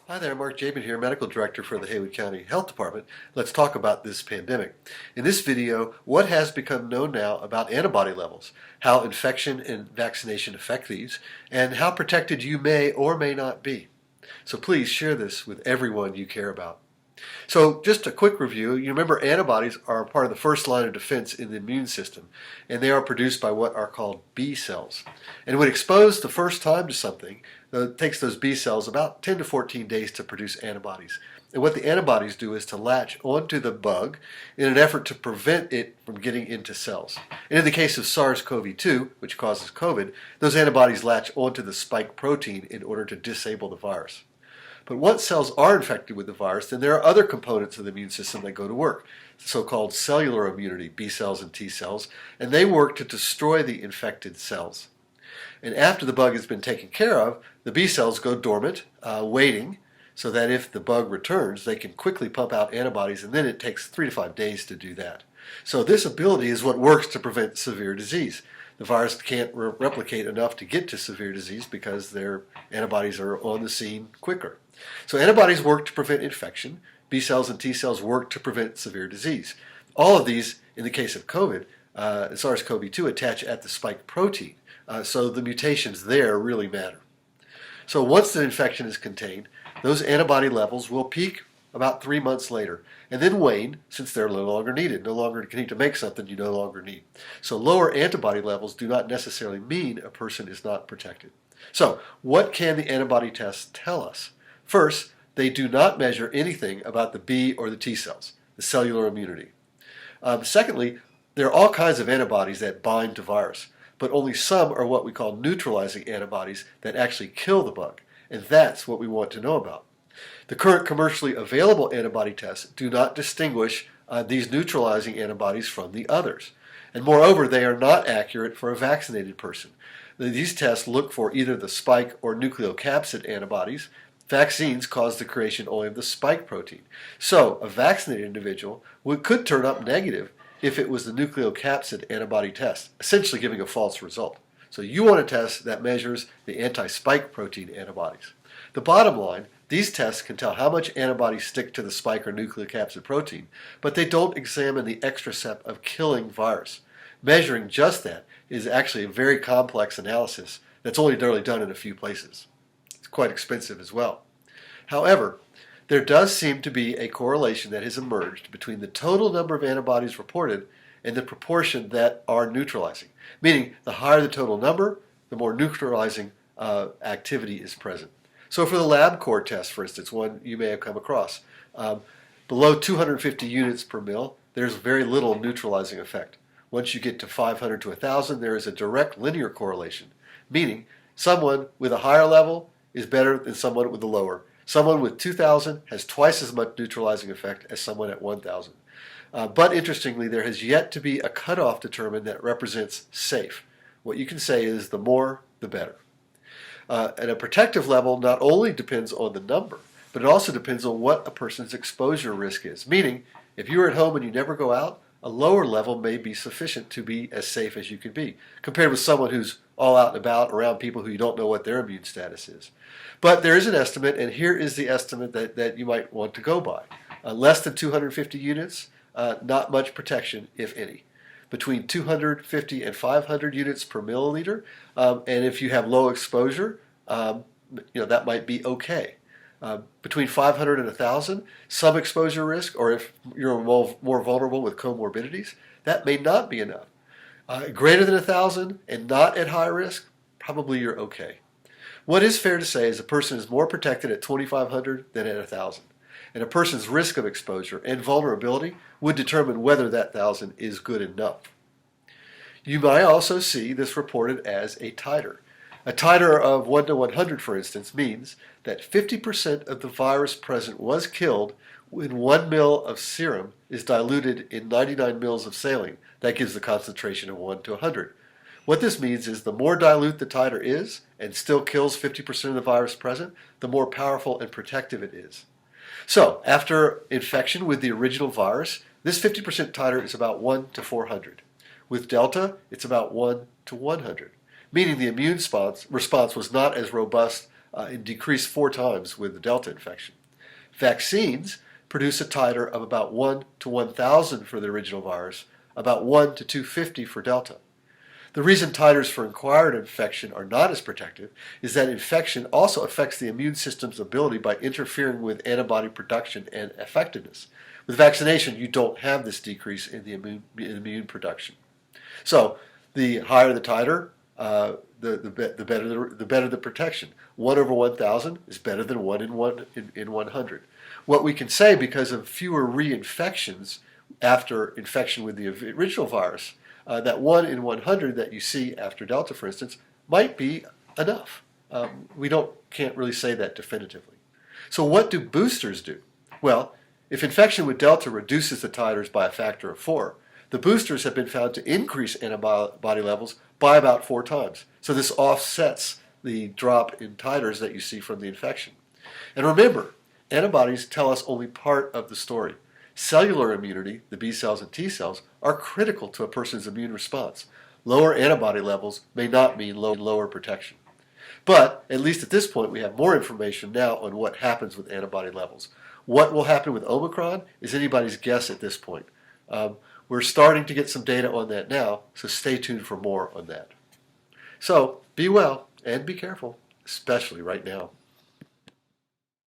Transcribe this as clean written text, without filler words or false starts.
Hi there, Mark Jabin here, Medical Director for the Haywood County Health Department. Let's talk about this pandemic. In this video, what has become known now about antibody levels, how infection and vaccination affect these, and how protected you may or may not be. So please share this with everyone you care about. So just a quick review. You remember antibodies are part of the first line of defense in the immune system, and they are produced by what are called B cells. And when exposed the first time to something, it takes those B cells about 10 to 14 days to produce antibodies. And what the antibodies do is to latch onto the bug in an effort to prevent it from getting into cells. And in the case of SARS-CoV-2, which causes COVID, those antibodies latch onto the spike protein in order to disable the virus. But once cells are infected with the virus, then there are other components of the immune system that go to work, so-called cellular immunity, B cells and T cells, and they work to destroy the infected cells. And after the bug has been taken care of, the B cells go dormant, waiting, so that if the bug returns, they can quickly pump out antibodies, and then it takes 3 to 5 days to do that. So this ability is what works to prevent severe disease. The virus can't replicate enough to get to severe disease because their antibodies are on the scene quicker. So antibodies work to prevent infection. B cells and T cells work to prevent severe disease. All of these, in the case of COVID, SARS-CoV-2, attach at the spike protein. So the mutations there really matter. So once the infection is contained, those antibody levels will peak about 3 months later, and then wane since they're no longer needed. No longer need to make something you no longer need. So lower antibody levels do not necessarily mean a person is not protected. So what can the antibody tests tell us? First, they do not measure anything about the B or the T cells, the cellular immunity. Secondly, there are all kinds of antibodies that bind to virus, but only some are what we call neutralizing antibodies that actually kill the bug, and that's what we want to know about. The current commercially available antibody tests do not distinguish these neutralizing antibodies from the others. And moreover, they are not accurate for a vaccinated person. These tests look for either the spike or nucleocapsid antibodies. Vaccines cause the creation only of the spike protein. So a vaccinated individual could turn up negative if it was the nucleocapsid antibody test, essentially giving a false result. So you want a test that measures the anti-spike protein antibodies. The bottom line, these tests can tell how much antibodies stick to the spike or nucleocapsid protein, but they don't examine the extra step of killing virus. Measuring just that is actually a very complex analysis that's only really done in a few places. It's quite expensive as well. However, there does seem to be a correlation that has emerged between the total number of antibodies reported and the proportion that are neutralizing. Meaning, the higher the total number, the more neutralizing activity is present. So for the LabCorp test, for instance, one you may have come across, below 250 units per mil, there's very little neutralizing effect. Once you get to 500 to 1,000, there is a direct linear correlation, meaning someone with a higher level is better than someone with a lower. Someone with 2,000 has twice as much neutralizing effect as someone at 1,000. But interestingly, there has yet to be a cutoff determined that represents safe. What you can say is the more, the better. And a protective level not only depends on the number, but it also depends on what a person's exposure risk is. Meaning, if you're at home and you never go out, a lower level may be sufficient to be as safe as you can be, compared with someone who's all out and about around people who you don't know what their immune status is. But there is an estimate, and here is the estimate that you might want to go by. Less than 250 units, not much protection, if any. Between 250 and 500 units per milliliter, and if you have low exposure, that might be okay. Between 500 and 1,000, some exposure risk, or if you're more vulnerable with comorbidities, that may not be enough. Greater than 1,000 and not at high risk, probably you're okay. What is fair to say is a person is more protected at 2,500 than at 1,000. And a person's risk of exposure and vulnerability would determine whether that 1,000 is good enough. You might also see this reported as a titer. A titer of 1 to 100, for instance, means that 50% of the virus present was killed when 1 ml of serum is diluted in 99 ml of saline. That gives the concentration of 1 to 100. What this means is the more dilute the titer is and still kills 50% of the virus present, the more powerful and protective it is. So, after infection with the original virus, this 50% titer is about 1 to 400. With Delta, it's about 1 to 100, meaning the immune response was not as robust and decrease 4 times with the Delta infection. Vaccines produce a titer of about 1 to 1,000 for the original virus, about 1 to 250 for Delta. The reason titers for acquired infection are not as protective is that infection also affects the immune system's ability by interfering with antibody production and effectiveness. With vaccination, you don't have this decrease in the immune production. So, the higher the titer, the better the protection. 1 over 1,000 is better than 1 in 100. What we can say, because of fewer reinfections after infection with the original virus, that 1 in 100 that you see after Delta, for instance, might be enough. We can't really say that definitively. So what do boosters do? Well, if infection with Delta reduces the titers by a factor of 4, the boosters have been found to increase antibody levels by about 4 times. So this offsets the drop in titers that you see from the infection. And remember, antibodies tell us only part of the story. Cellular immunity, the B cells and T cells, are critical to a person's immune response. Lower antibody levels may not mean lower protection. But, at least at this point, we have more information now on what happens with antibody levels. What will happen with Omicron is anybody's guess at this point. We're starting to get some data on that now, so stay tuned for more on that. So, be well and be careful, especially right now.